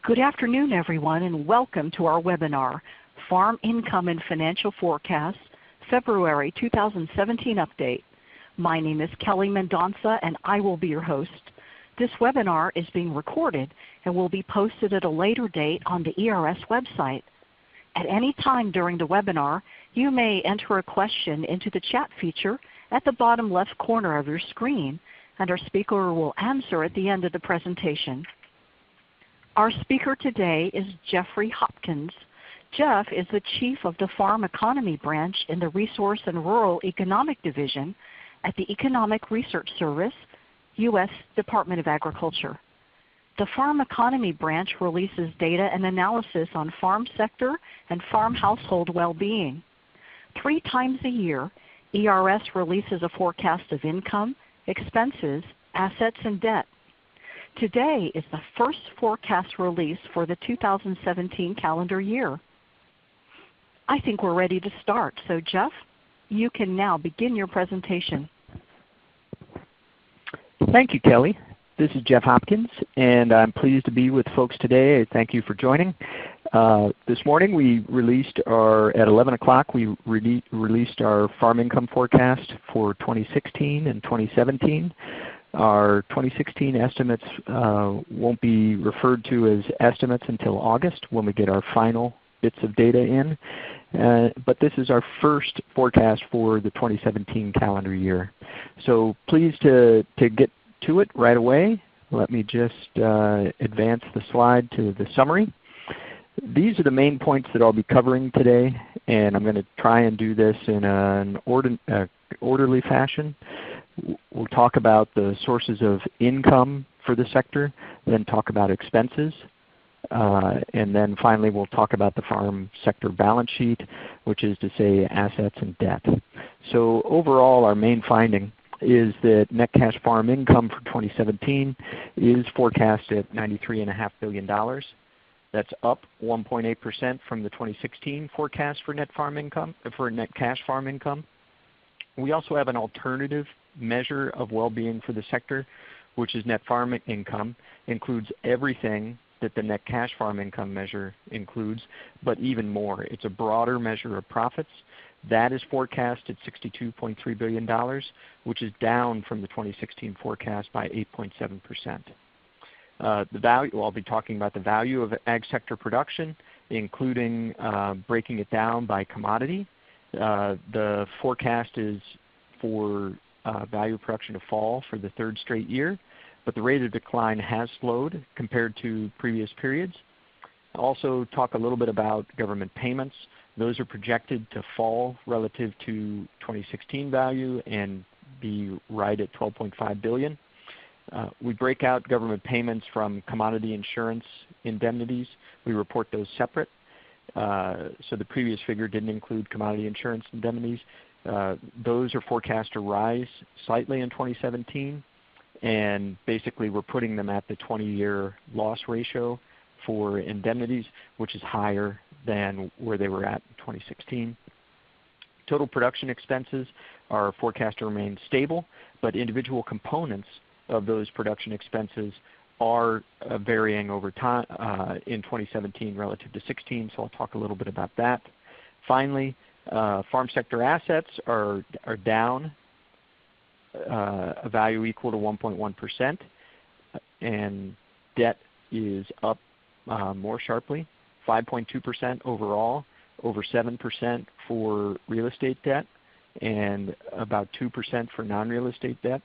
Good afternoon, everyone, and welcome to our webinar, Farm Income and Financial Forecasts, February 2017 Update. My name is Kelly Mendonca, and I will be your host. This webinar is being recorded and will be posted at a later date on the ERS website. At any time during the webinar, you may enter a question into the chat feature at the bottom left corner of your screen, and our speaker will answer at the end of the presentation. Our speaker today is Jeffrey Hopkins. Jeff is the Chief of the Farm Economy Branch in the Resource and Rural Economic Division at the Economic Research Service, U.S. Department of Agriculture. The Farm Economy Branch releases data and analysis on farm sector and farm household well-being. 3 times a year, ERS releases a forecast of income, expenses, assets, and debt. Today is the first forecast release for the 2017 calendar year. I think we're ready to start. So Jeff, you can now begin your presentation. Thank you, Kelly. This is Jeff Hopkins, and I'm pleased to be with folks today. Thank you for joining. This morning we released at 11 o'clock, we released our farm income forecast for 2016 and 2017. Our 2016 estimates won't be referred to as estimates until August when we get our final bits of data in. But this is our first forecast for the 2017 calendar year. So pleased to get to it right away. Let me just advance the slide to the summary. These are the main points that I'll be covering today, and I'm going to try and do this in an orderly fashion. We'll talk about the sources of income for the sector, then talk about expenses, and then finally we'll talk about the farm sector balance sheet, which is to say assets and debt. So overall, our main finding is that net cash farm income for 2017 is forecast at $93.5 billion. That's up 1.8% from the 2016 forecast for net cash farm income. We also have an alternative measure of well-being for the sector, which is net farm income. Includes everything that the net cash farm income measure includes, but even more. It's a broader measure of profits. That is forecast at $62.3 billion, which is down from the 2016 forecast by 8.7%. The value, I'll be talking about the value of ag sector production, including breaking it down by commodity. The forecast is for value of production to fall for the 3rd straight year, but the rate of decline has slowed compared to previous periods. I'll also talk a little bit about government payments. Those are projected to fall relative to 2016 value and be right at $12.5 billion. We break out government payments from commodity insurance indemnities. We report those separate. So the previous figure didn't include commodity insurance indemnities. Those are forecast to rise slightly in 2017, and basically we're putting them at the 20-year loss ratio for indemnities, which is higher than where they were at in 2016. Total production expenses are forecast to remain stable, but individual components of those production expenses are varying over time in 2017 relative to 16, so I'll talk a little bit about that. Finally, farm sector assets are down a value equal to 1.1%, and debt is up more sharply, 5.2% overall, over 7% for real estate debt, and about 2% for non-real estate debt.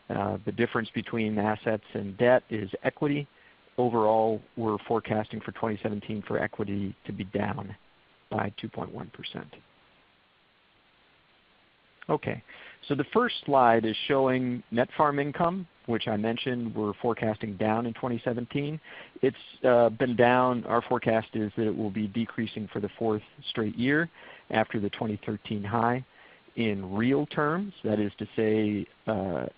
The difference between assets and debt is equity. Overall, we're forecasting for 2017 for equity to be down by 2.1%. Okay, so the first slide is showing net farm income, which I mentioned we're forecasting down in 2017. It's been down. Our forecast is that it will be decreasing for the 4th straight year after the 2013 high. In real terms, that is to say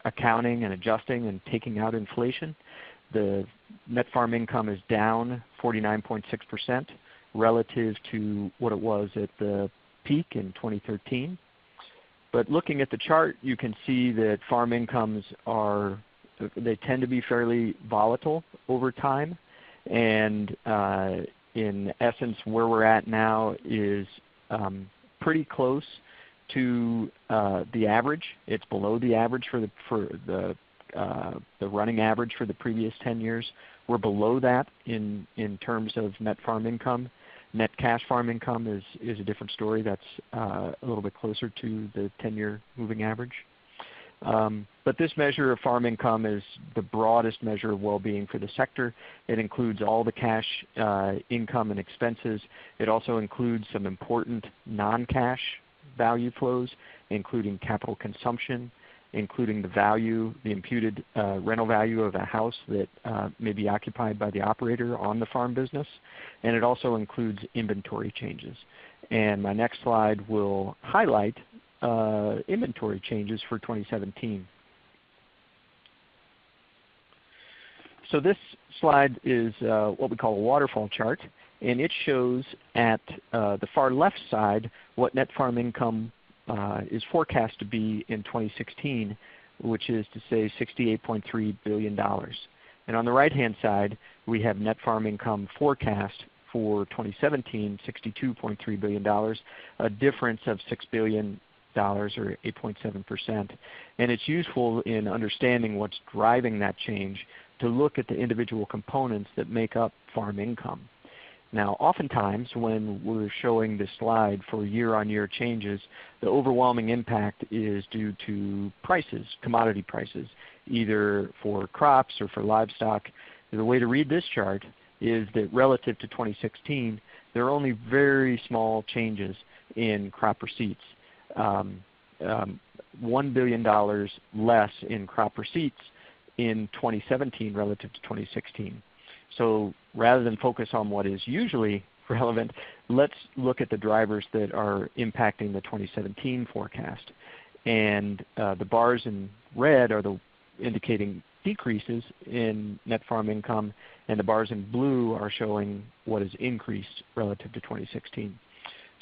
accounting and adjusting and taking out inflation, the net farm income is down 49.6% relative to what it was at the peak in 2013. But looking at the chart, you can see that farm incomes they tend to be fairly volatile over time. And in essence, where we're at now is pretty close to the average. It's below the average for the running average for the previous 10 years. We're below that in terms of net farm income. Net cash farm income is a different story. That's a little bit closer to the 10-year moving average. But this measure of farm income is the broadest measure of well-being for the sector. It includes all the cash income and expenses. It also includes some important non-cash value flows, including capital consumption, including the value, the imputed rental value of a house that may be occupied by the operator on the farm business. And it also includes inventory changes. And my next slide will highlight inventory changes for 2017. So this slide is what we call a waterfall chart, and it shows at the far left side what net farm income is forecast to be in 2016, which is to say $68.3 billion. And on the right-hand side, we have net farm income forecast for 2017, $62.3 billion, a difference of $6 billion or 8.7%. And it's useful in understanding what's driving that change to look at the individual components that make up farm income. Now oftentimes when we're showing this slide for year-on-year changes, the overwhelming impact is due to prices, commodity prices, either for crops or for livestock. The way to read this chart is that relative to 2016, there are only very small changes in crop receipts. $1 billion less in crop receipts in 2017 relative to 2016. So rather than focus on what is usually relevant, let's look at the drivers that are impacting the 2017 forecast. And the bars in red are indicating decreases in net farm income, and the bars in blue are showing what is increased relative to 2016.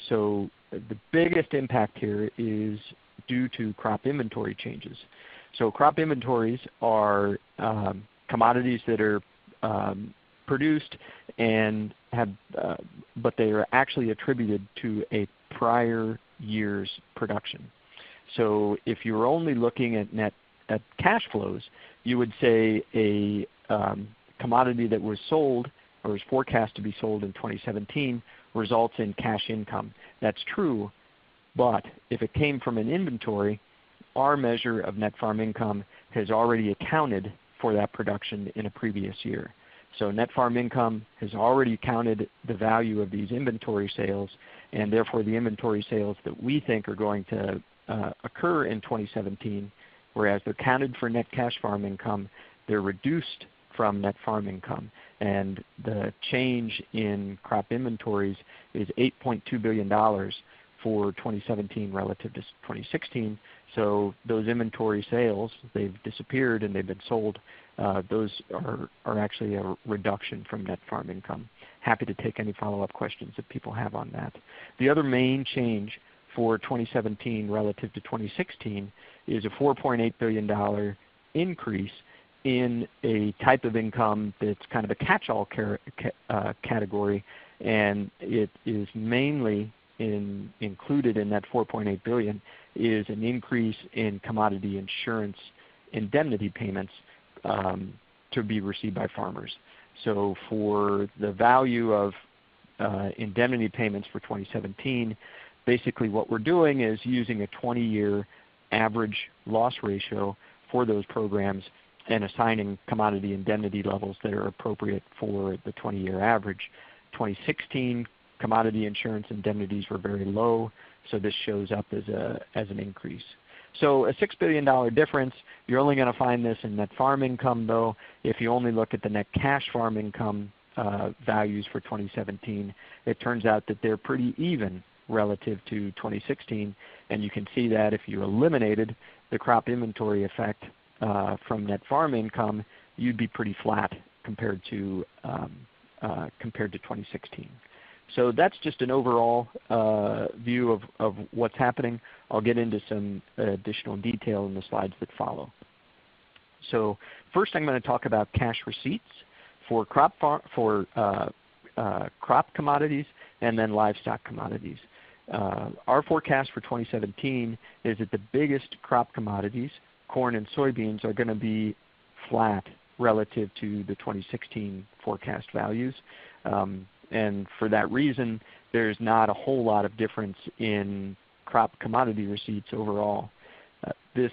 So the biggest impact here is due to crop inventory changes. So crop inventories are commodities that are produced and have, but they are actually attributed to a prior year's production. So if you're only looking at cash flows, you would say a commodity that was sold or is forecast to be sold in 2017 results in cash income. That's true, but if it came from an inventory, our measure of net farm income has already accounted for that production in a previous year. So net farm income has already counted the value of these inventory sales, and therefore the inventory sales that we think are going to occur in 2017, whereas they're counted for net cash farm income, they're reduced from net farm income. And the change in crop inventories is $8.2 billion for 2017 relative to 2016. So those inventory sales, they've disappeared and they've been sold. Those are actually a reduction from net farm income. Happy to take any follow-up questions that people have on that. The other main change for 2017 relative to 2016 is a $4.8 billion increase in a type of income that's kind of a catch-all category, and it is mainly included in that $4.8 billion is an increase in commodity insurance indemnity payments to be received by farmers. So for the value of indemnity payments for 2017, basically what we're doing is using a 20-year average loss ratio for those programs and assigning commodity indemnity levels that are appropriate for the 20-year average. 2016 commodity insurance indemnities were very low, so this shows up as an increase. So a $6 billion difference. You're only going to find this in net farm income, though. If you only look at the net cash farm income values for 2017, it turns out that they're pretty even relative to 2016. And you can see that if you eliminated the crop inventory effect from net farm income, you'd be pretty flat compared to 2016. So that's just an overall view of what's happening. I'll get into some additional detail in the slides that follow. So first I'm going to talk about cash receipts for crop commodities and then livestock commodities. Our forecast for 2017 is that the biggest crop commodities, corn and soybeans, are going to be flat relative to the 2016 forecast values. And for that reason, there's not a whole lot of difference in crop commodity receipts overall. This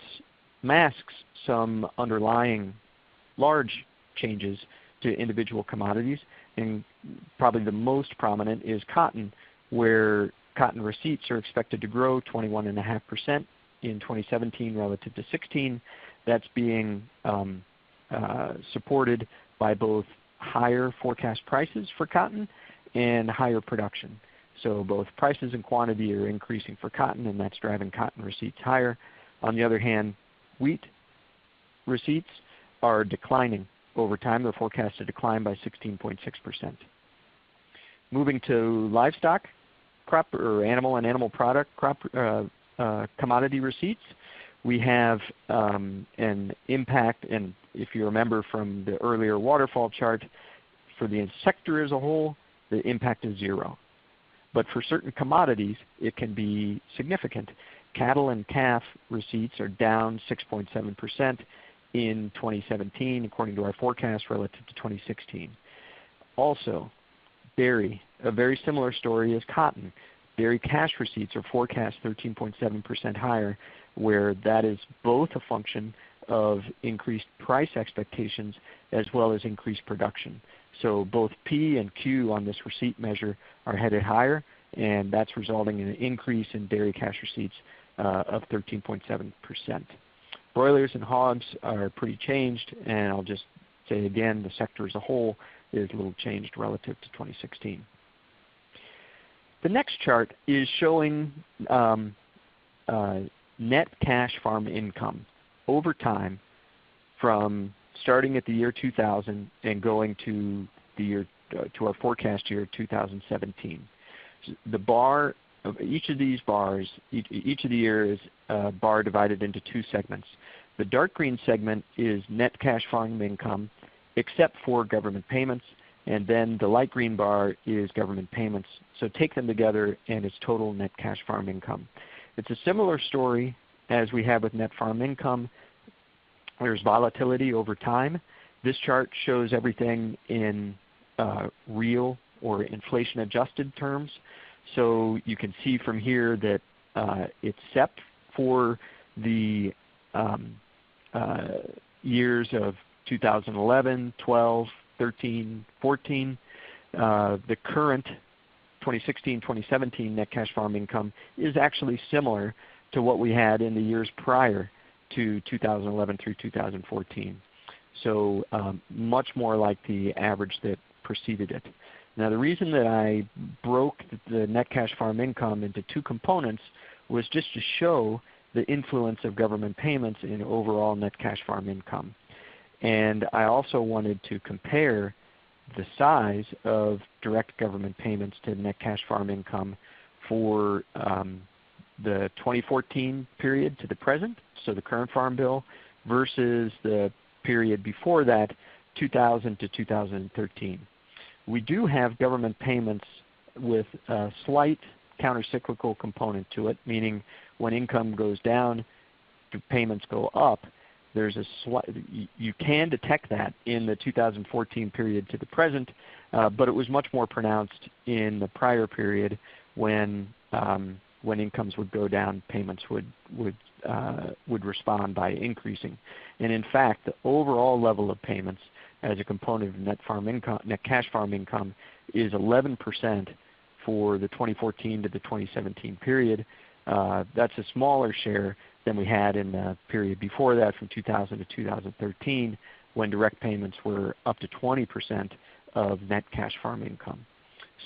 masks some underlying large changes to individual commodities, and probably the most prominent is cotton, where cotton receipts are expected to grow 21.5% in 2017 relative to 16. That's being supported by both higher forecast prices for cotton and higher production. So both prices and quantity are increasing for cotton, and that's driving cotton receipts higher. On the other hand, wheat receipts are declining over time. They're forecast to decline by 16.6%. Moving to livestock, crop or animal and animal product crop commodity receipts, we have an impact, and if you remember from the earlier waterfall chart, for the sector as a whole, the impact is 0. But for certain commodities, it can be significant. Cattle and calf receipts are down 6.7% in 2017 according to our forecast relative to 2016. Also, dairy, a very similar story as cotton. Dairy cash receipts are forecast 13.7% higher, where that is both a function of increased price expectations as well as increased production. So both P and Q on this receipt measure are headed higher, and that's resulting in an increase in dairy cash receipts of 13.7%. Broilers and hogs are pretty changed, and I'll just say again, the sector as a whole is a little changed relative to 2016. The next chart is showing net cash farm income over time from starting at the year 2000 and going to the year to our forecast year 2017. The bar of each of these bars, each of the years, bar divided into two segments. The dark green segment is net cash farm income except for government payments, and then the light green bar is government payments. So take them together and it's total net cash farm income. It's a similar story as we have with net farm income. There's volatility over time. This chart shows everything in real or inflation adjusted terms. So you can see from here that except for the years of 2011, 12, 13, 14, the current 2016, 2017 net cash farm income is actually similar to what we had in the years prior to 2011 through 2014. So much more like the average that preceded it. Now the reason that I broke the net cash farm income into two components was just to show the influence of government payments in overall net cash farm income. And I also wanted to compare the size of direct government payments to net cash farm income for the 2014 period to the present, so the current Farm Bill, versus the period before that, 2000 to 2013. We do have government payments with a slight countercyclical component to it, meaning when income goes down, the payments go up. There's a you can detect that in the 2014 period to the present, but it was much more pronounced in the prior period when incomes would go down, payments would respond by increasing. And in fact, the overall level of payments as a component of net cash farm income is 11% for the 2014 to the 2017 period. That's a smaller share than we had in the period before that, from 2000 to 2013, when direct payments were up to 20% of net cash farm income.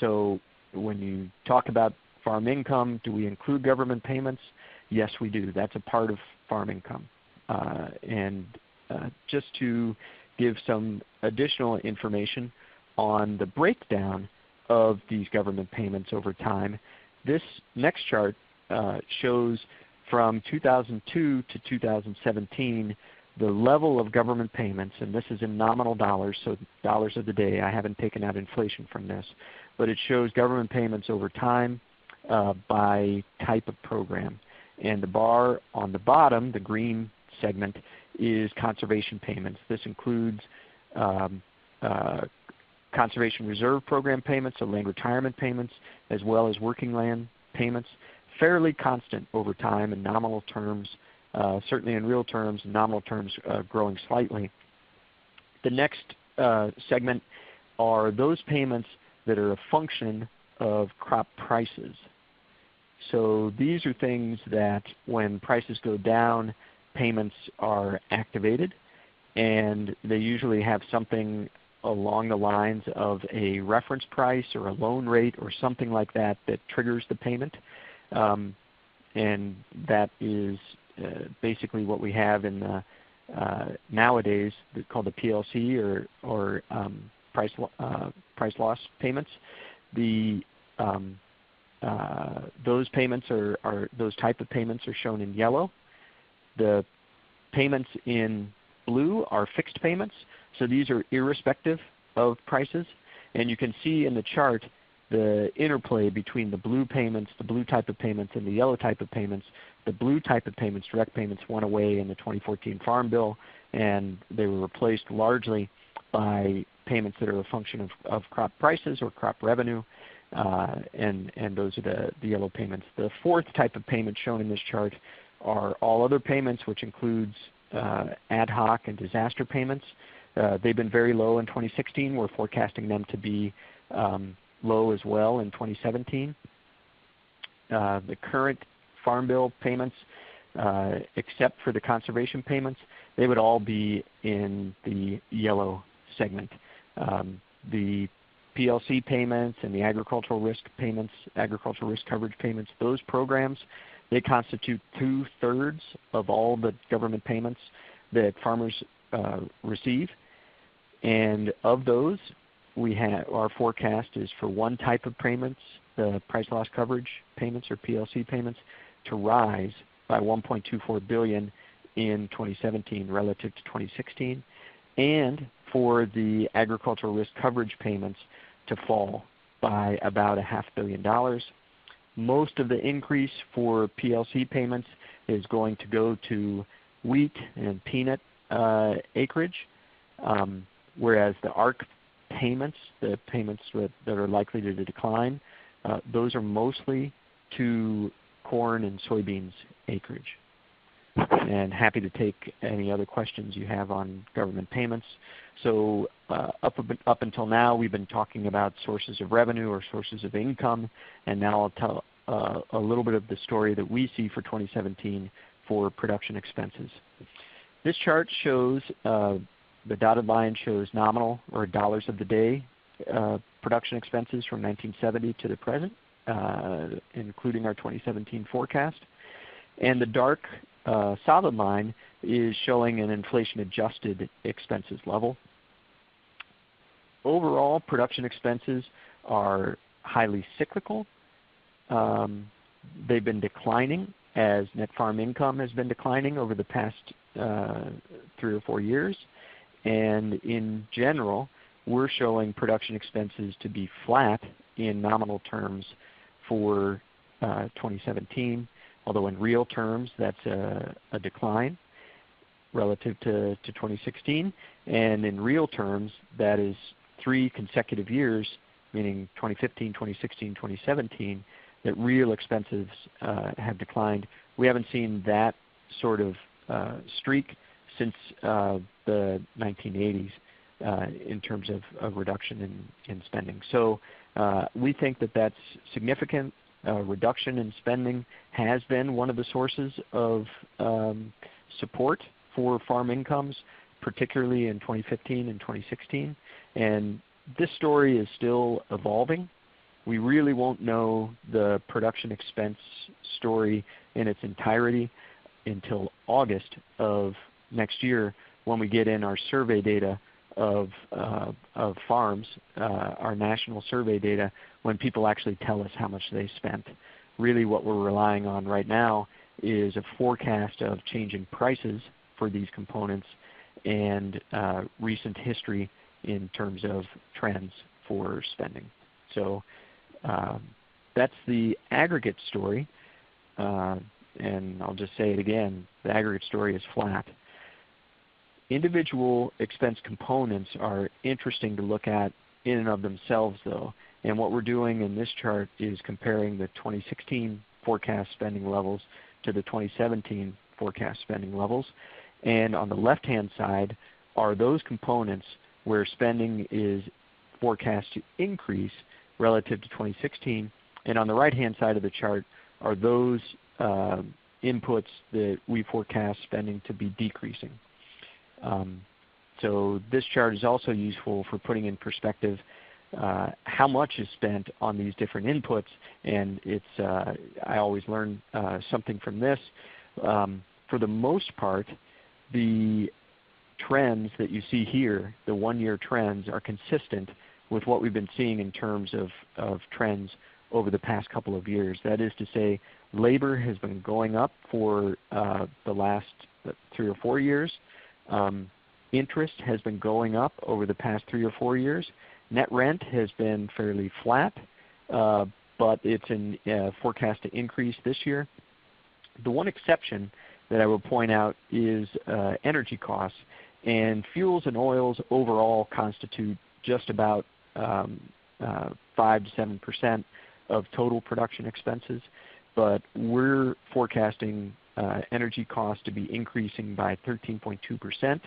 So when you talk about farm income, do we include government payments? Yes, we do. That's a part of farm income. Just to give some additional information on the breakdown of these government payments over time, this next chart shows from 2002 to 2017 the level of government payments, and this is in nominal dollars, so dollars of the day. I haven't taken out inflation from this, but it shows government payments over time by type of program. And the bar on the bottom, the green segment, is conservation payments. This includes conservation reserve program payments, so land retirement payments, as well as working land payments, fairly constant over time in nominal terms, certainly in real terms, nominal terms growing slightly. The next segment are those payments that are a function of crop prices. So these are things that when prices go down, payments are activated, and they usually have something along the lines of a reference price or a loan rate or something like that that triggers the payment. And that is basically what we have in the nowadays called the PLC or price loss payments. Those payments those type of payments are shown in yellow. The payments in blue are fixed payments, so these are irrespective of prices. And you can see in the chart the interplay between the blue payments, the blue type of payments, and the yellow type of payments. The blue type of payments, direct payments, went away in the 2014 Farm Bill, and they were replaced largely by payments that are a function of crop prices or crop revenue, and those are the yellow payments. The fourth type of payment shown in this chart are all other payments, which includes ad hoc and disaster payments. They've been very low in 2016. We're forecasting them to be low as well in 2017. The current Farm Bill payments, except for the conservation payments, they would all be in the yellow segment. The PLC payments and the agricultural risk payments, agricultural risk coverage payments, those programs, they constitute 2/3 of all the government payments that farmers receive. And of those, our forecast is for one type of payments, the price loss coverage payments or PLC payments, to rise by $1.24 billion in 2017 relative to 2016, and for the agricultural risk coverage payments to fall by about $500 million. Most of the increase for PLC payments is going to go to wheat and peanut acreage, whereas the ARC payments, the payments that are likely to decline, those are mostly to corn and soybeans acreage. And happy to take any other questions you have on government payments. So up until now, we've been talking about sources of revenue or sources of income, and now I'll tell a little bit of the story that we see for 2017 for production expenses. This chart shows, the dotted line shows nominal or dollars of the day production expenses from 1970 to the present, including our 2017 forecast. And the dark solid line is showing an inflation-adjusted expenses level. Overall, production expenses are highly cyclical. They've been declining as net farm income has been declining over the past 3 or 4 years. And in general, we're showing production expenses to be flat in nominal terms for 2017, although in real terms that's a decline relative to 2016. And in real terms, that is 3 consecutive years, meaning 2015, 2016, 2017, that real expenses have declined. We haven't seen that sort of streak since the 1980s in terms of reduction in spending. So we think that that's significant. Reduction in spending has been one of the sources of support for farm incomes, particularly in 2015 and 2016. And this story is still evolving. We really won't know the production expense story in its entirety until August of next year, when we get in our survey data of farms, our national survey data, when people actually tell us how much they spent. Really what we're relying on right now is a forecast of changing prices for these components and recent history in terms of trends for spending. So that's the aggregate story. And I'll just say it again, the aggregate story is flat. Individual expense components are interesting to look at in and of themselves though. And what we're doing in this chart is comparing the 2016 forecast spending levels to the 2017 forecast spending levels. And on the left-hand side are those components where spending is forecast to increase relative to 2016. And on the right-hand side of the chart are those inputs that we forecast spending to be decreasing. So this chart is also useful for putting in perspective how much is spent on these different inputs, and it's I always learn something from this. For the most part, the trends that you see here, the one-year trends, are consistent with what we've been seeing in terms of trends over the past couple of years. That is to say, labor has been going up for the last 3 or 4 years. Interest has been going up over the past 3 or 4 years. Net rent has been fairly flat, but it's forecast to increase this year. The one exception that I will point out is energy costs. And fuels and oils overall constitute just about 5 to 7% of total production expenses. But we're forecasting energy costs to be increasing by 13.2%.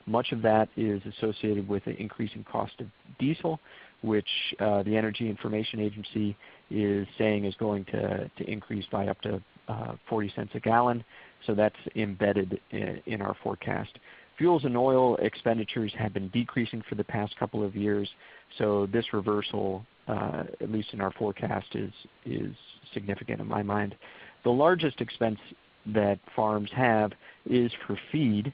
Much of that is associated with the increasing cost of diesel, which the Energy Information Agency is saying is going to increase by up to 40 cents a gallon. So that's embedded in our forecast. Fuels and oil expenditures have been decreasing for the past couple of years. So this reversal, at least in our forecast, is significant in my mind. The largest expense that farms have is for feed,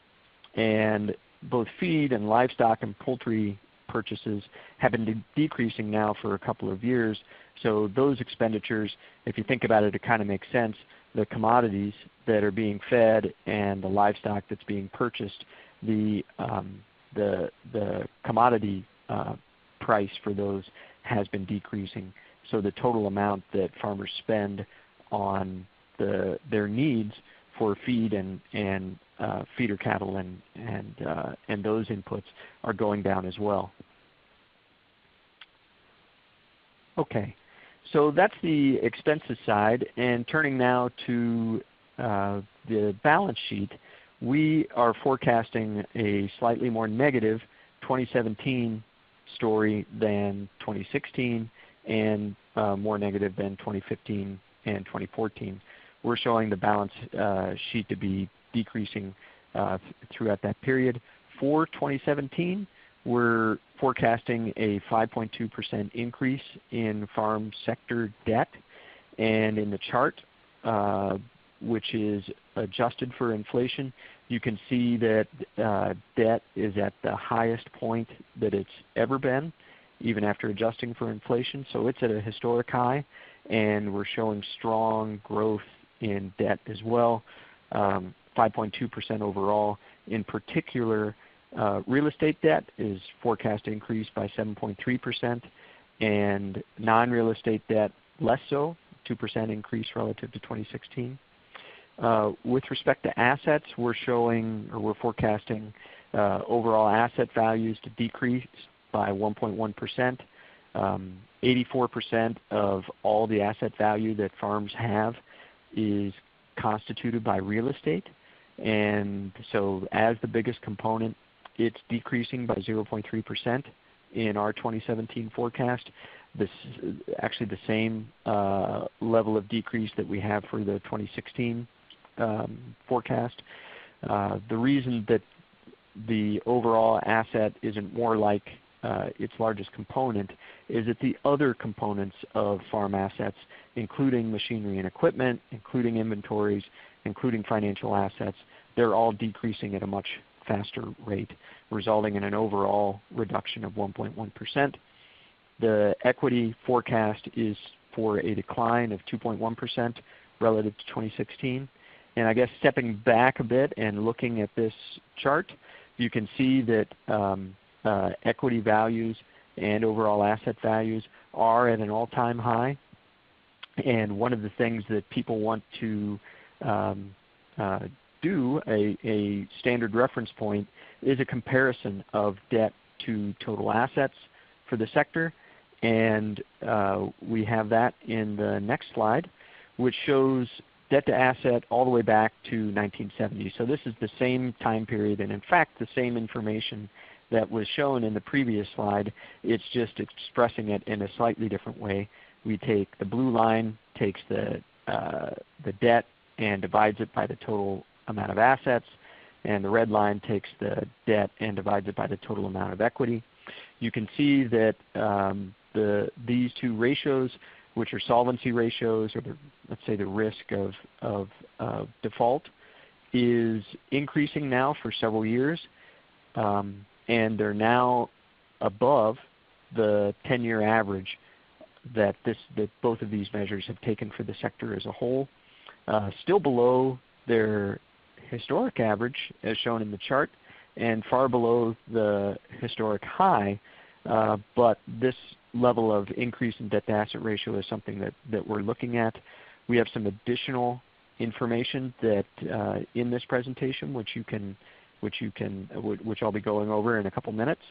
and both feed and livestock and poultry purchases have been decreasing now for a couple of years. So those expenditures, if you think about it, it kind of makes sense. The commodities that are being fed and the livestock that's being purchased, the commodity price for those has been decreasing. So the total amount that farmers spend on their needs for feed and feeder cattle and those inputs are going down as well. Okay, so that's the expenses side. And turning now to the balance sheet, we are forecasting a slightly more negative 2017 story than 2016 and more negative than 2015 and 2014. We're showing the balance sheet to be decreasing throughout that period. For 2017, we're forecasting a 5.2% increase in farm sector debt. And in the chart, which is adjusted for inflation, you can see that debt is at the highest point that it's ever been, even after adjusting for inflation. So it's at a historic high, and we're showing strong growth in debt as well, 5.2% overall. In particular, real estate debt is forecast to increase by 7.3%, and non-real estate debt less so, 2% increase relative to 2016. With respect to assets, we're forecasting overall asset values to decrease by 1.1%. 84% of all the asset value that farms have is constituted by real estate. And so as the biggest component, it's decreasing by 0.3% in our 2017 forecast. This is actually the same level of decrease that we have for the 2016 forecast. The reason that the overall asset isn't more like its largest component is that the other components of farm assets, including machinery and equipment, including inventories, including financial assets, they're all decreasing at a much faster rate, resulting in an overall reduction of 1.1%. The equity forecast is for a decline of 2.1% relative to 2016. I guess stepping back a bit and looking at this chart, you can see that equity values and overall asset values are at an all-time high. And one of the things that people want to do, a standard reference point, is a comparison of debt to total assets for the sector. And we have that in the next slide, which shows debt to asset all the way back to 1970. So this is the same time period, and in fact the same information that was shown in the previous slide. It's just expressing it in a slightly different way. We take the blue line, takes the debt and divides it by the total amount of assets, and the red line takes the debt and divides it by the total amount of equity. You can see that these two ratios, which are solvency ratios, or let's say the risk of default, is increasing now for several years, and they're now above the 10-year average that both of these measures have taken for the sector as a whole. Still below their historic average as shown in the chart, and far below the historic high, but this level of increase in debt to asset ratio is something that we're looking at. We have some additional information that in this presentation, which I'll be going over in a couple minutes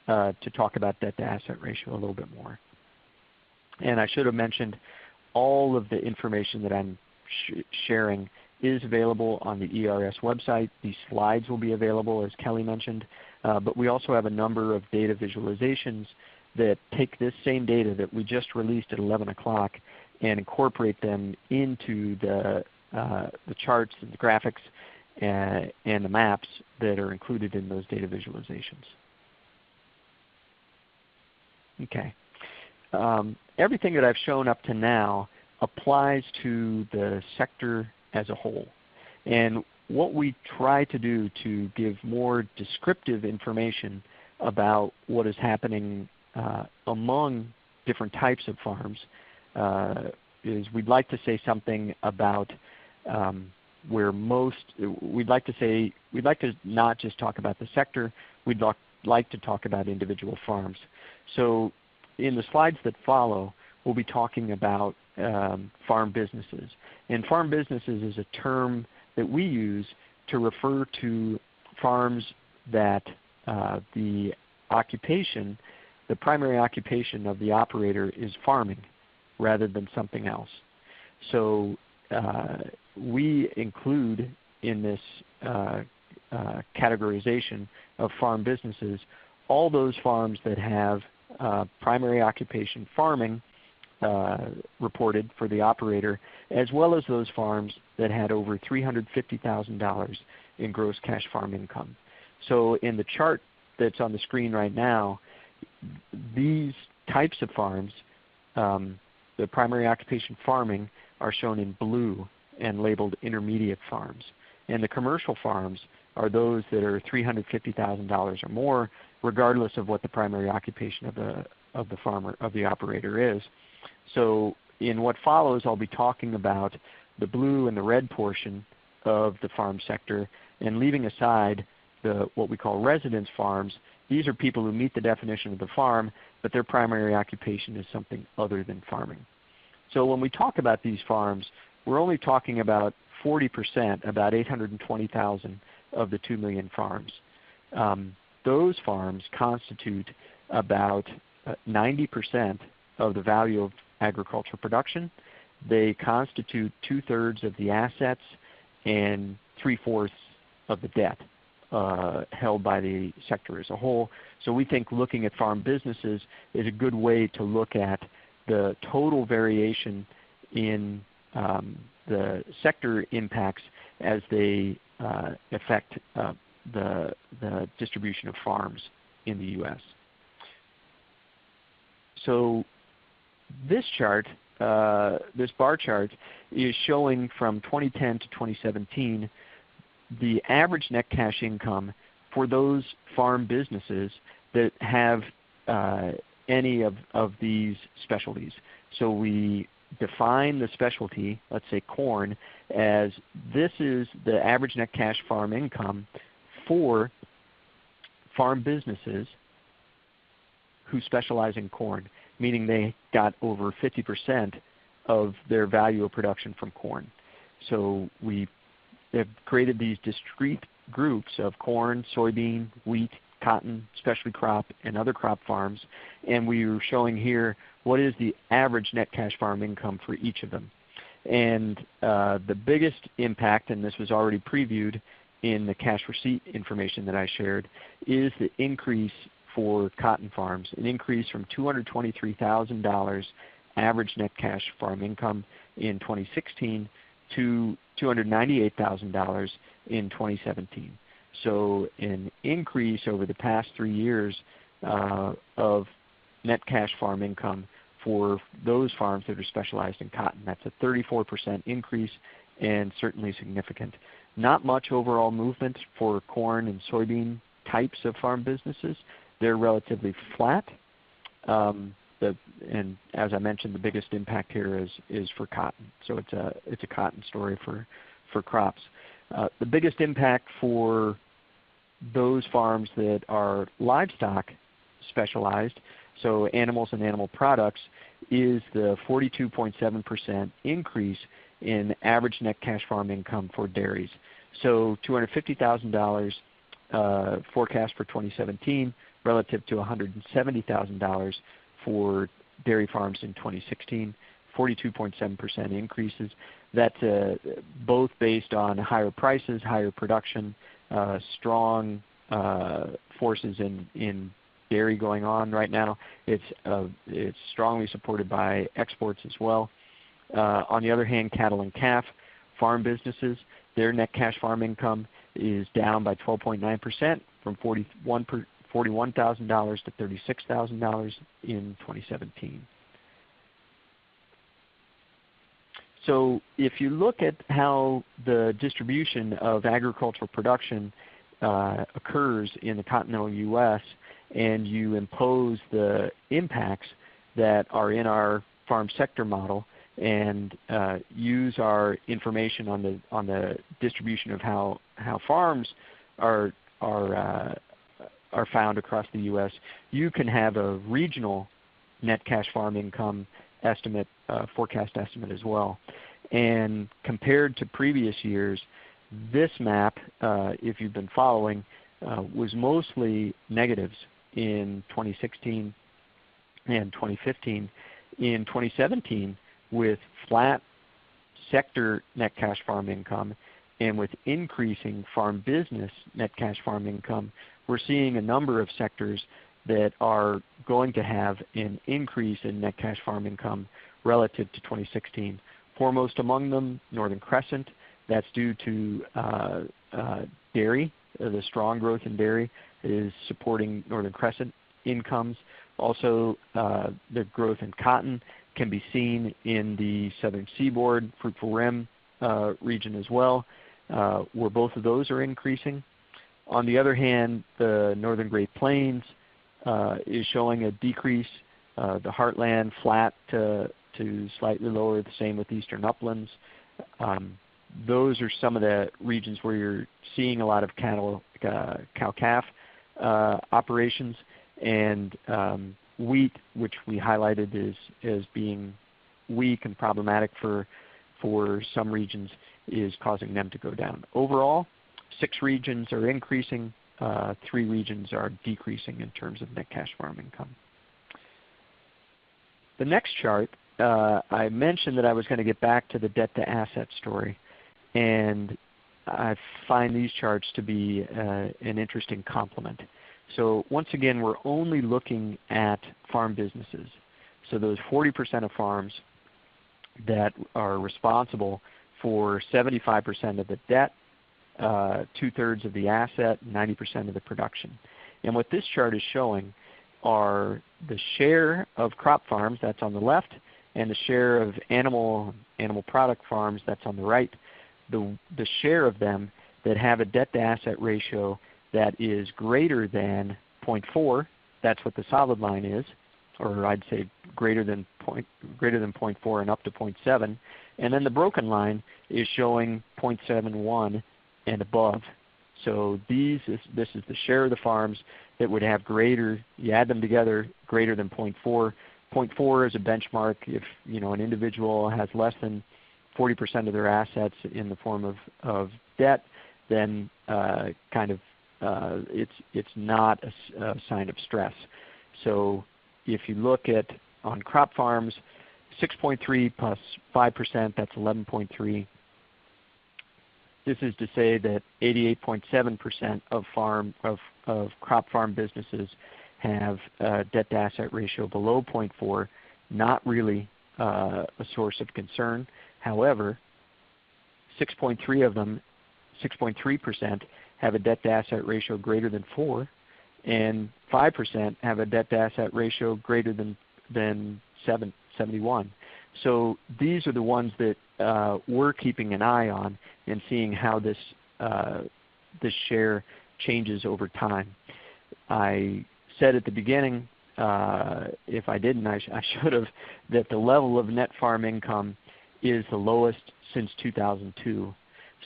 to talk about debt to asset ratio a little bit more. And I should have mentioned all of the information that I'm sharing is available on the ERS website. These slides will be available, as Kelly mentioned, but we also have a number of data visualizations that take this same data that we just released at 11 o'clock and incorporate them into the charts and the graphics and the maps that are included in those data visualizations. Okay. Everything that I've shown up to now applies to the sector as a whole. And what we try to do to give more descriptive information about what is happening among different types of farms is we'd like to say something about where we'd like to not just talk about the sector, we'd like to talk about individual farms. So in the slides that follow, we'll be talking about farm businesses. And farm businesses is a term that we use to refer to farms that the primary occupation of the operator is farming rather than something else. So we include in this categorization of farm businesses all those farms that have primary occupation farming reported for the operator, as well as those farms that had over $350,000 in gross cash farm income. So in the chart that's on the screen right now, these types of farms, the primary occupation farming, are shown in blue and labeled intermediate farms. And the commercial farms are those that are $350,000 or more, regardless of what the primary occupation of the operator is. So in what follows, I'll be talking about the blue and the red portion of the farm sector, and leaving aside what we call residence farms. These are people who meet the definition of the farm, but their primary occupation is something other than farming. So when we talk about these farms, we're only talking about 40%, about 820,000 of the 2 million farms. Those farms constitute about 90% of the value of agricultural production. They constitute 2/3 of the assets and 3/4 of the debt held by the sector as a whole. So we think looking at farm businesses is a good way to look at the total variation in the sector impacts as they affect the distribution of farms in the U.S. So this chart, this bar chart, is showing from 2010 to 2017 the average net cash income for those farm businesses that have any of these specialties. So we define the specialty, let's say corn, as this is the average net cash farm income for farm businesses who specialize in corn, meaning they got over 50% of their value of production from corn. So we have created these discrete groups of corn, soybean, wheat, cotton, specialty crop, and other crop farms, and we are showing here what is the average net cash farm income for each of them. And the biggest impact, and this was already previewed in the cash receipt information that I shared, is the increase for cotton farms, an increase from $223,000 average net cash farm income in 2016 to $298,000 in 2017. So an increase over the past 3 years of net cash farm income for those farms that are specialized in cotton. That's a 34% increase and certainly significant. Not much overall movement for corn and soybean types of farm businesses. They're relatively flat. And as I mentioned, the biggest impact here is for cotton. So it's a cotton story for crops. The biggest impact for those farms that are livestock specialized, so animals and animal products, is the 42.7% increase in average net cash farm income for dairies. So $250,000 forecast for 2017 relative to $170,000 for dairy farms in 2016, 42.7% increases. That's both based on higher prices, higher production, strong forces in dairy going on right now. It's strongly supported by exports as well. On the other hand, cattle and calf farm businesses, their net cash farm income is down by 12.9% from $41,000 to $36,000 in 2017. So if you look at how the distribution of agricultural production occurs in the continental U.S. and you impose the impacts that are in our farm sector model and use our information on the distribution of how farms are found across the U.S., you can have a regional net cash farm income estimate, forecast estimate as well. And compared to previous years, this map, if you've been following, was mostly negatives in 2016 and 2015. In 2017, with flat sector net cash farm income and with increasing farm business net cash farm income, we're seeing a number of sectors that are going to have an increase in net cash farm income relative to 2016. Foremost among them, Northern Crescent. That's due to dairy. The strong growth in dairy is supporting Northern Crescent incomes. Also, the growth in cotton can be seen in the Southern Seaboard, Fruitful Rim region as well, where both of those are increasing. On the other hand, the Northern Great Plains is showing a decrease. The Heartland flat to slightly lower, the same with Eastern Uplands. Those are some of the regions where you're seeing a lot of cow-calf operations, and wheat, which we highlighted as being weak and problematic for some regions, is causing them to go down. Overall, 6 regions are increasing, 3 regions are decreasing in terms of net cash farm income. The next chart, I mentioned that I was going to get back to the debt to asset story, and I find these charts to be an interesting complement. So once again, we're only looking at farm businesses. So those 40% of farms that are responsible for 75% of the debt, 2/3 of the asset, 90% of the production. And what this chart is showing are the share of crop farms, that's on the left, and the share of animal product farms, that's on the right. The share of them that have a debt to asset ratio that is greater than 0.4, that's what the solid line is, or I'd say greater than 0.4 and up to 0.7. And then the broken line is showing 0.71 and above. So this is the share of the farms that would have greater, you add them together, greater than 0.4. 0.4 is a benchmark. If an individual has less than 40% of their assets in the form of debt, then it's not a sign of stress. So if you look at on crop farms, 6.3 plus 5%, that's 11.3. This is to say that 88.7% of crop farm businesses have a debt to asset ratio below 0.4, not really a source of concern. However, 6.3 of them, 6.3%, have a debt to asset ratio greater than 4, and 5% have a debt to asset ratio greater than 71. So these are the ones that we're keeping an eye on and seeing how this share changes over time. I said at the beginning, if I didn't, I should have, that the level of net farm income is the lowest since 2002.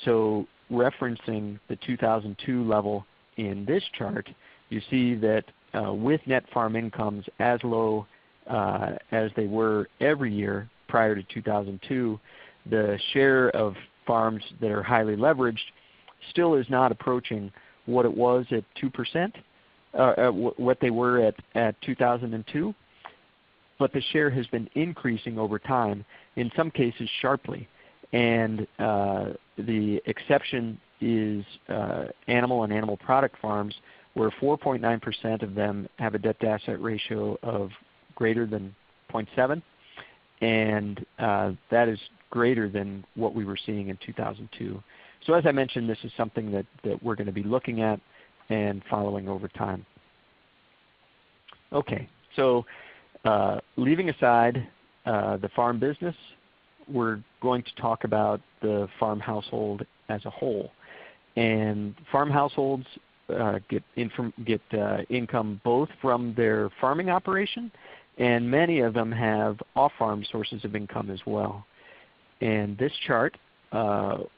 So referencing the 2002 level in this chart, you see that with net farm incomes as low as they were every year prior to 2002, the share of farms that are highly leveraged still is not approaching what it was at 2%, what they were at 2002, but the share has been increasing over time, in some cases sharply. And the exception is animal and animal product farms, where 4.9% of them have a debt to asset ratio of greater than 0.7, and that is greater than what we were seeing in 2002. So as I mentioned, this is something that we're going to be looking at and following over time. Okay, so leaving aside the farm business, we're going to talk about the farm household as a whole. And farm households get income both from their farming operation, and many of them have off-farm sources of income as well. And this chart,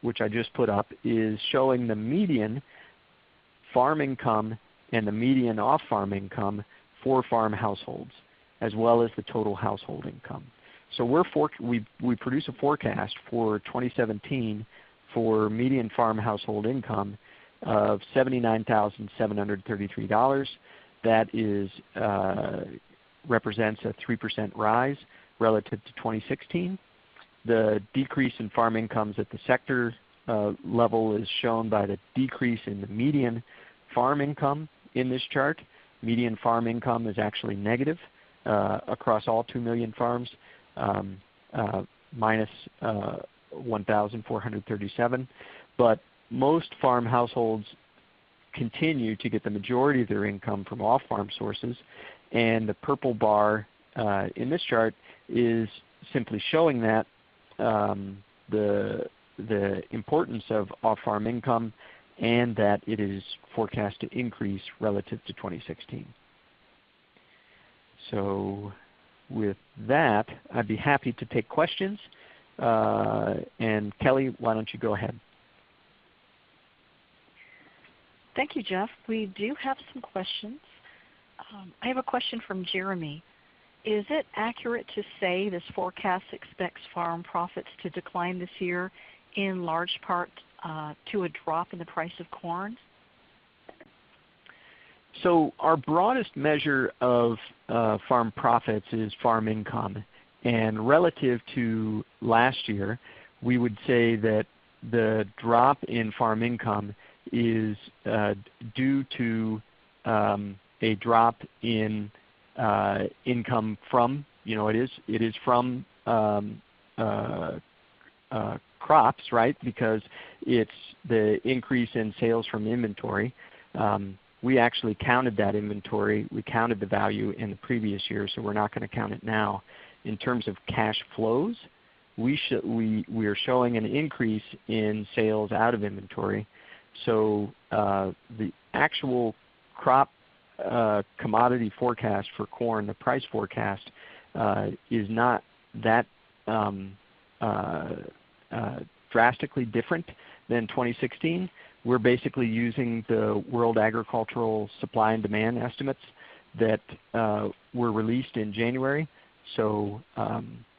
which I just put up, is showing the median farm income and the median off-farm income for farm households, as well as the total household income. So we produce a forecast for 2017 for median farm household income of $79,733. That is represents a 3% rise relative to 2016. The decrease in farm incomes at the sector level is shown by the decrease in the median farm income in this chart. Median farm income is actually negative across all 2 million farms, minus 1,437. But most farm households continue to get the majority of their income from off-farm sources, and the purple bar in this chart is simply showing that the importance of off-farm income, and that it is forecast to increase relative to 2016. So with that, I'd be happy to take questions. And Kelly, why don't you go ahead? Thank you, Jeff. We do have some questions. I have a question from Jeremy. Is it accurate to say this forecast expects farm profits to decline this year in large part to a drop in the price of corn? So our broadest measure of farm profits is farm income. And relative to last year, we would say that the drop in farm income is due to a drop in income from, it is from crops, right? Because it's the increase in sales from inventory. We actually counted that inventory. We counted the value in the previous year, so we're not going to count it now. In terms of cash flows, we are showing an increase in sales out of inventory. So the actual crop commodity forecast for corn, the price forecast, is not that drastically different than 2016. We're basically using the World Agricultural Supply and Demand estimates that were released in January. So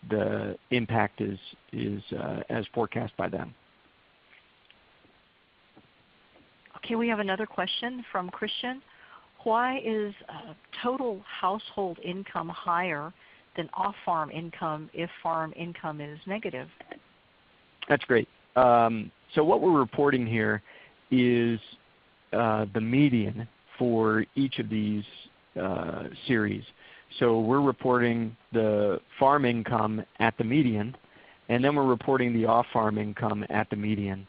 the impact is as forecast by them. Okay, we have another question from Christian. Why is total household income higher than off-farm income if farm income is negative? That's great. So what we're reporting here is the median for each of these series. So we're reporting the farm income at the median, and then we're reporting the off-farm income at the median.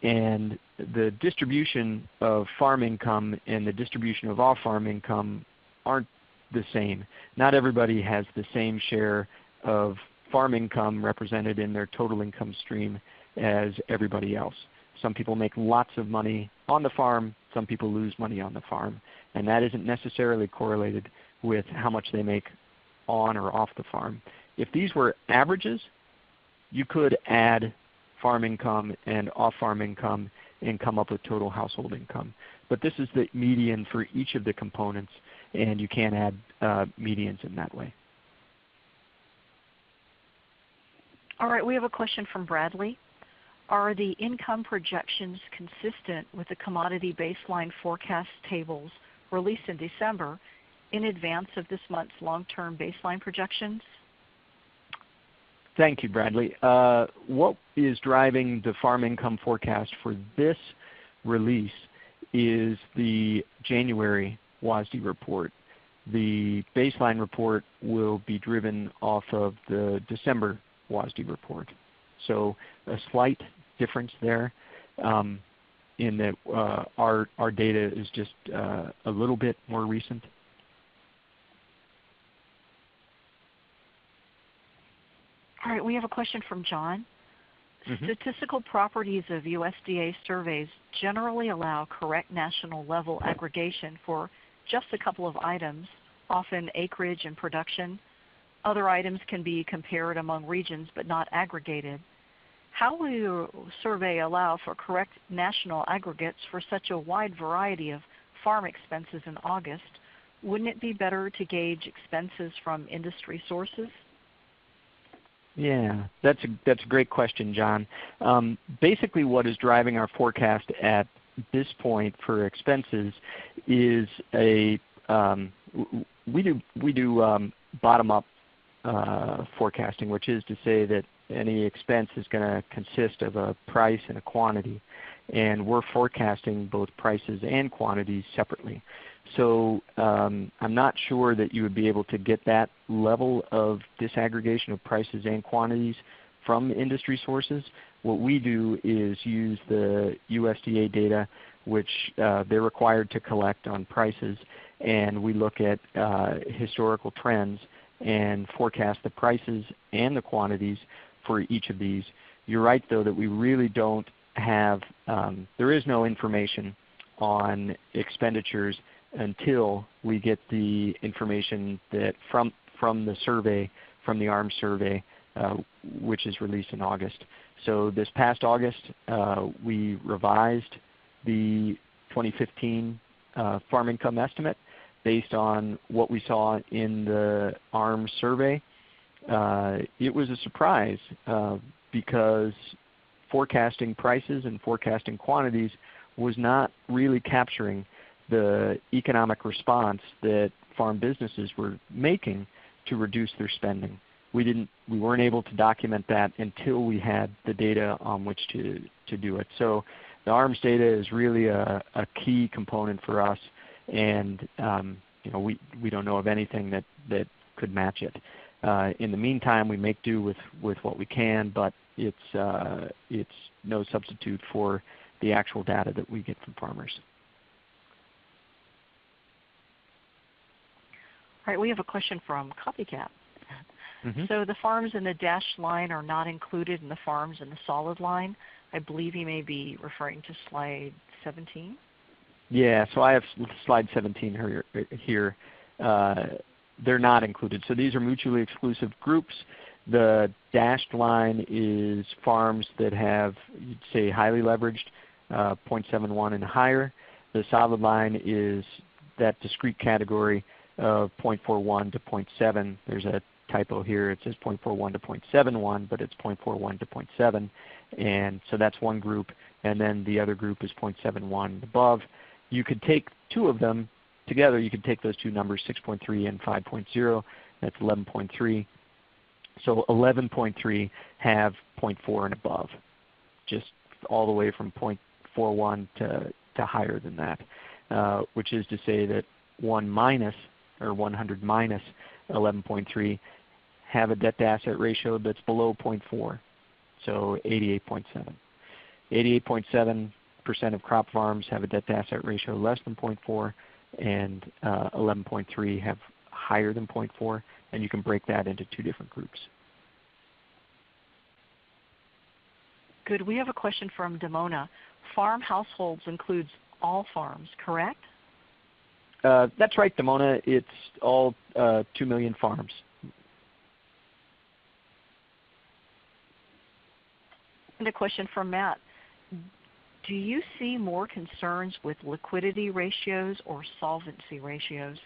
And the distribution of farm income and the distribution of off-farm income aren't the same. Not everybody has the same share of farm income represented in their total income stream as everybody else. Some people make lots of money on the farm, some people lose money on the farm, and that isn't necessarily correlated with how much they make on or off the farm. If these were averages, you could add farm income and off-farm income and come up with total household income. But this is the median for each of the components, and you can't add medians in that way. All right, we have a question from Bradley. Are the income projections consistent with the commodity baseline forecast tables released in December in advance of this month's long-term baseline projections? Thank you, Bradley. What is driving the farm income forecast for this release is the January WASDE report. The baseline report will be driven off of the December WASDE report. So a slight difference there in that our data is just a little bit more recent. All right, we have a question from John. Statistical properties of USDA surveys generally allow correct national level aggregation for just a couple of items, often acreage and production. Other items can be compared among regions but not aggregated. How will your survey allow for correct national aggregates for such a wide variety of farm expenses in August? Wouldn't it be better to gauge expenses from industry sources? Yeah, that's a great question, John. Basically what is driving our forecast at this point for expenses is we do bottom-up forecasting, which is to say that any expense is going to consist of a price and a quantity, and we're forecasting both prices and quantities separately. So I'm not sure that you would be able to get that level of disaggregation of prices and quantities from industry sources. What we do is use the USDA data, which they're required to collect on prices, and we look at historical trends and forecast the prices and the quantities for each of these. You're right though that we really don't have, there is no information on expenditures until we get the information that from the survey, from the ARMS survey, which is released in August. So this past August, we revised the 2015 farm income estimate based on what we saw in the ARMS survey. It was a surprise because forecasting prices and forecasting quantities was not really capturing the economic response that farm businesses were making to reduce their spending. We weren't able to document that until we had the data on which to do it. So the ARMS data is really a key component for us, and we don't know of anything that could match it. In the meantime, we make do with what we can, but it's no substitute for the actual data that we get from farmers. All right, we have a question from Copycat. So the farms in the dashed line are not included in the farms in the solid line. I believe he may be referring to slide 17. Yeah, so I have slide 17 here. They're not included. So these are mutually exclusive groups. The dashed line is farms that have, you'd say, highly leveraged, 0.71 and higher. The solid line is that discrete category of 0.41 to 0.7. There's a typo here. It says 0.41 to 0.71, but it's 0.41 to 0.7. And so that's one group. And then the other group is 0.71 and above. You could take two of them together. You could take those two numbers, 6.3 and 5.0. That's 11.3. So 11.3 have 0.4 and above, just all the way from 0.41 to higher than that, which is to say that 100 minus 11.3 have a debt to asset ratio that's below 0.4, so 88.7. 88.7% of crop farms have a debt to asset ratio less than 0.4, and 11.3 have higher than 0.4, and you can break that into two different groups. Good. We have a question from Demona. Farm households includes all farms, correct? That's right, Demona. It's all 2 million farms. And a question from Matt. Do you see more concerns with liquidity ratios or solvency ratios?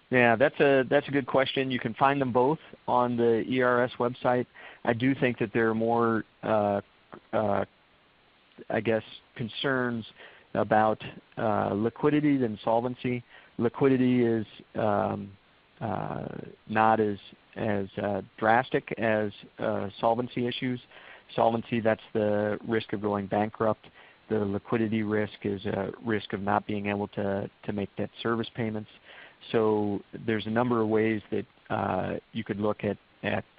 Yeah, that's a good question. You can find them both on the ERS website. I do think that there are more, I guess, concerns about liquidity than solvency. Liquidity is not as drastic as solvency issues. Solvency, that's the risk of going bankrupt. The liquidity risk is a risk of not being able to make debt service payments. So there's a number of ways that you could look at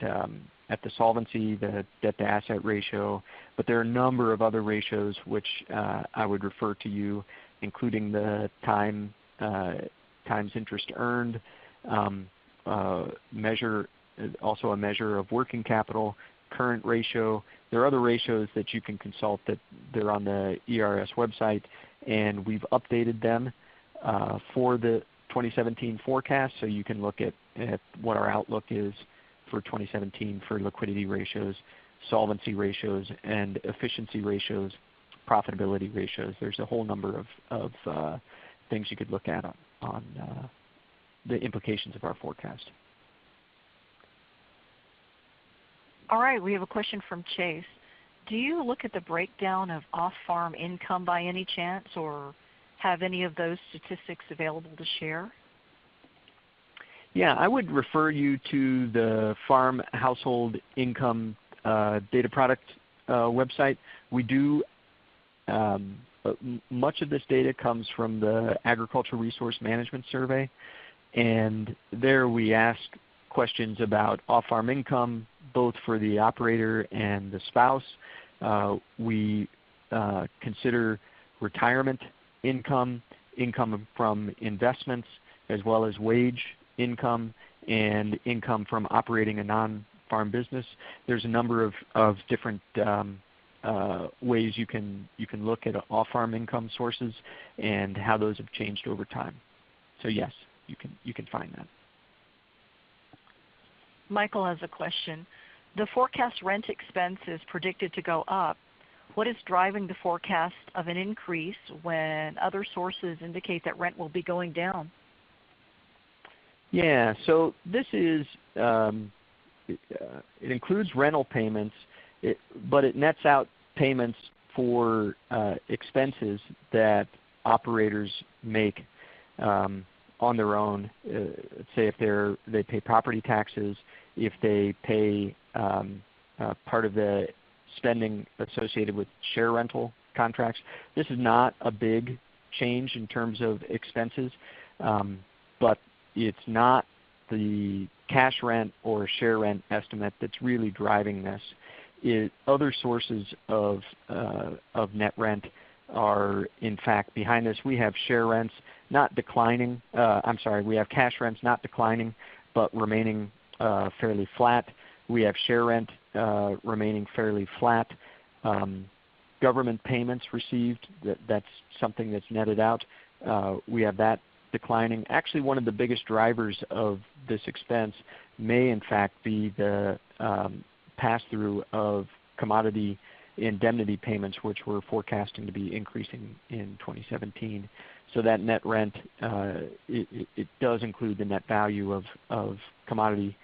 the solvency, the debt to asset ratio, but there are a number of other ratios which I would refer to you, including the times interest earned, measure, also a measure of working capital, current ratio. There are other ratios that you can consult that they're on the ERS website, and we've updated them for the 2017 forecast, so you can look at what our outlook is for 2017 for liquidity ratios, solvency ratios, and efficiency ratios, profitability ratios. There's a whole number of things you could look at on the implications of our forecast. All right, we have a question from Chase. Do you look at the breakdown of off-farm income by any chance, or have any of those statistics available to share? Yeah, I would refer you to the Farm Household Income Data Product website. We do, much of this data comes from the Agricultural Resource Management Survey, and there we ask questions about off-farm income, both for the operator and the spouse. We consider retirement income, income from investments, as well as wage income and income from operating a non-farm business. There's a number of different ways you can look at off-farm income sources and how those have changed over time. So yes, you can find that. Michael has a question. The forecast rent expense is predicted to go up. What is driving the forecast of an increase when other sources indicate that rent will be going down? Yeah, so this is, it includes rental payments, but it nets out payments for expenses that operators make on their own. Let's say if they pay property taxes, if they pay part of the spending associated with share rental contracts. This is not a big change in terms of expenses, but it's not the cash rent or share rent estimate that's really driving this. Other sources of net rent are in fact behind this. We have share rents not declining, we have cash rents not declining but remaining fairly flat. We have share rent remaining fairly flat. government payments received, that's something that's netted out. We have that declining. Actually, one of the biggest drivers of this expense may in fact be the pass-through of commodity indemnity payments, which we're forecasting to be increasing in 2017. So that net rent, it does include the net value of commodity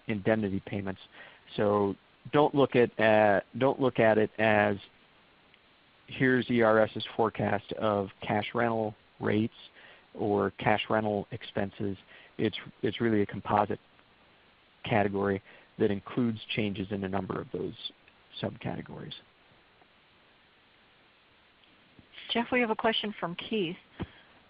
indemnity payments. So don't look at it as here's ERS's forecast of cash rental rates or cash rental expenses. It's really a composite category that includes changes in a number of those subcategories. Jeff, we have a question from Keith.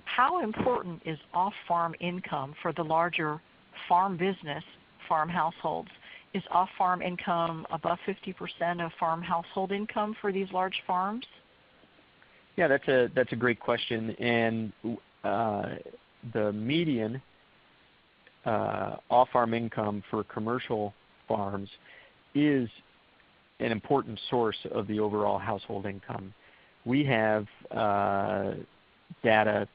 How important is off-farm income for the larger farm business, farm households? Is off-farm income above 50% of farm household income for these large farms? Yeah, that's a great question. And the median off-farm income for commercial farms is an important source of the overall household income. We have data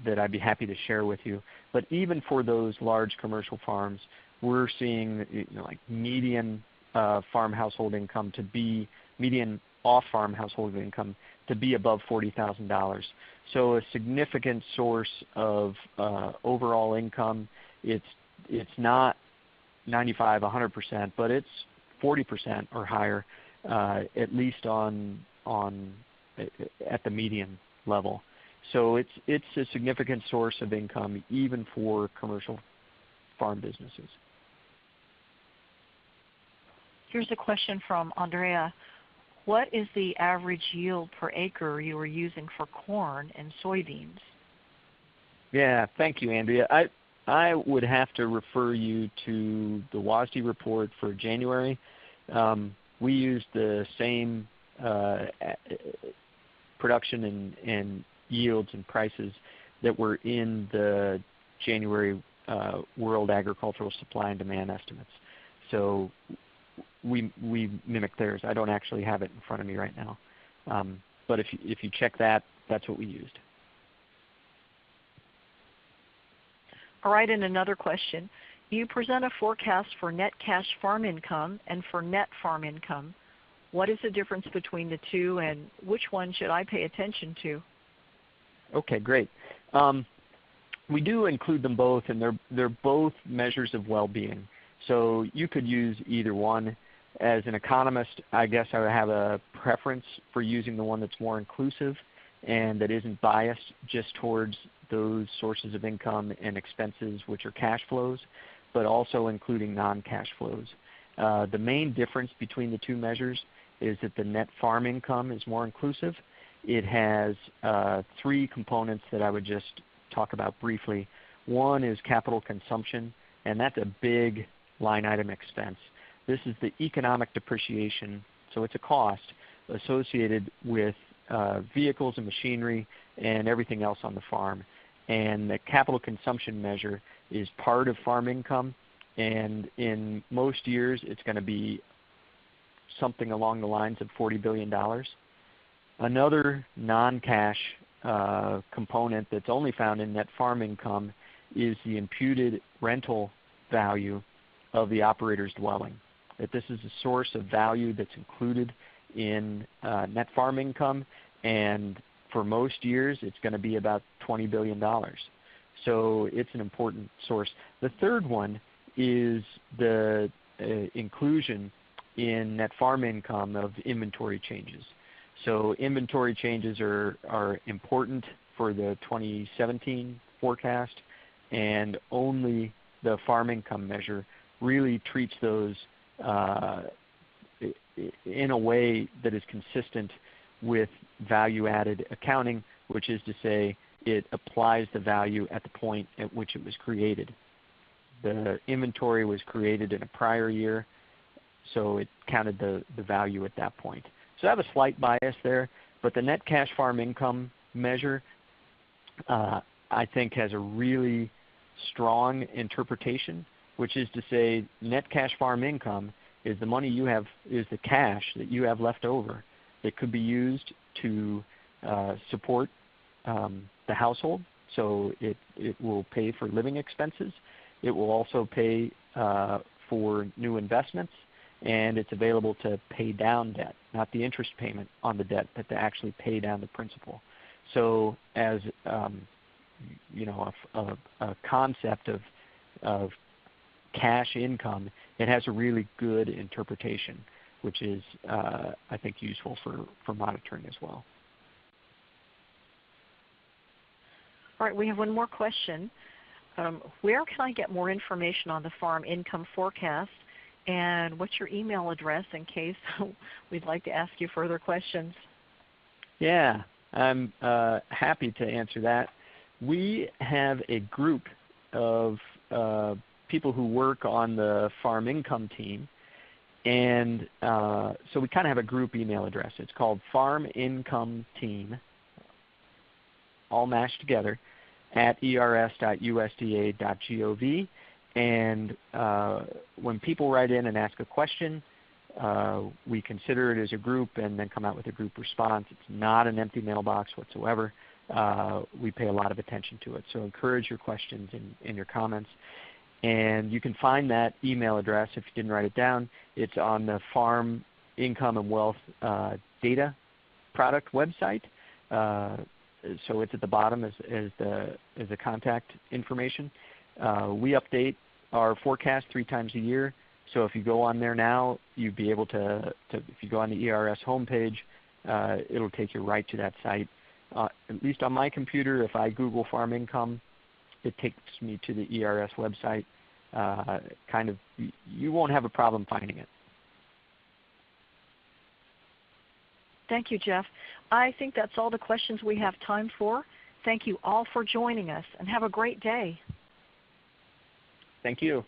that I'd be happy to share with you. But even for those large commercial farms, we're seeing like median farm household income to be median off-farm household income to be above $40,000. So a significant source of overall income. It's not 95, 100%, but it's 40% or higher, at least at the median level. So it's a significant source of income even for commercial farm businesses. Here's a question from Andrea. What is the average yield per acre you are using for corn and soybeans? Yeah, thank you, Andrea. I would have to refer you to the WASDE report for January. We used the same production and yields and prices that were in the January World Agricultural Supply and Demand estimates. So we mimic theirs. I don't actually have it in front of me right now. But if you check that, that's what we used. All right, and another question. You present a forecast for net cash farm income and for net farm income. What is the difference between the two, and which one should I pay attention to? Okay, great. We do include them both, and they're both measures of well-being. So you could use either one. As an economist, I guess I would have a preference for using the one that's more inclusive and that isn't biased just towards those sources of income and expenses which are cash flows, but also including non-cash flows. The main difference between the two measures is that the net farm income is more inclusive. It has three components that I would just talk about briefly. One is capital consumption, and that's a big line item expense. This is the economic depreciation, so it's a cost associated with vehicles and machinery and everything else on the farm. And the capital consumption measure is part of farm income, and in most years it's going to be something along the lines of $40 billion. Another non-cash component that's only found in net farm income is the imputed rental value of the operator's dwelling. That this is a source of value that's included in net farm income, and for most years it's going to be about $20 billion. So it's an important source. The third one is the inclusion in net farm income of inventory changes. So inventory changes are important for the 2017 forecast, and only the farm income measure really treats those in a way that is consistent with value-added accounting, which is to say it applies the value at the point at which it was created. The inventory was created in a prior year, so it counted the value at that point. So I have a slight bias there, but the net cash farm income measure I think has a really strong interpretation, which is to say net cash farm income is the money you have, is the cash that you have left over It could be used to support the household, so it will pay for living expenses. It will also pay for new investments, and it's available to pay down debt, not the interest payment on the debt, but to actually pay down the principal. So as a concept of cash income, it has a really good interpretation, which is I think useful for monitoring as well. All right, we have one more question. Where can I get more information on the farm income forecast? And what's your email address in case we'd like to ask you further questions? Yeah, I'm happy to answer that. We have a group of people who work on the farm income team. And so we kind of have a group email address. It's called Farm Income Team, all mashed together, at ers.usda.gov. And when people write in and ask a question, we consider it as a group and then come out with a group response. It's not an empty mailbox whatsoever. We pay a lot of attention to it. So encourage your questions and your comments. And you can find that email address if you didn't write it down. It's on the Farm Income and Wealth Data Product website. So it's at the bottom as the contact information. We update our forecast 3 times a year. So if you go on there now, you'd be able to if you go on the ERS homepage, it'll take you right to that site. At least on my computer, if I Google farm income, it takes me to the ERS website. You won't have a problem finding it. Thank you, Jeff. I think that's all the questions we have time for. Thank you all for joining us, and have a great day. Thank you.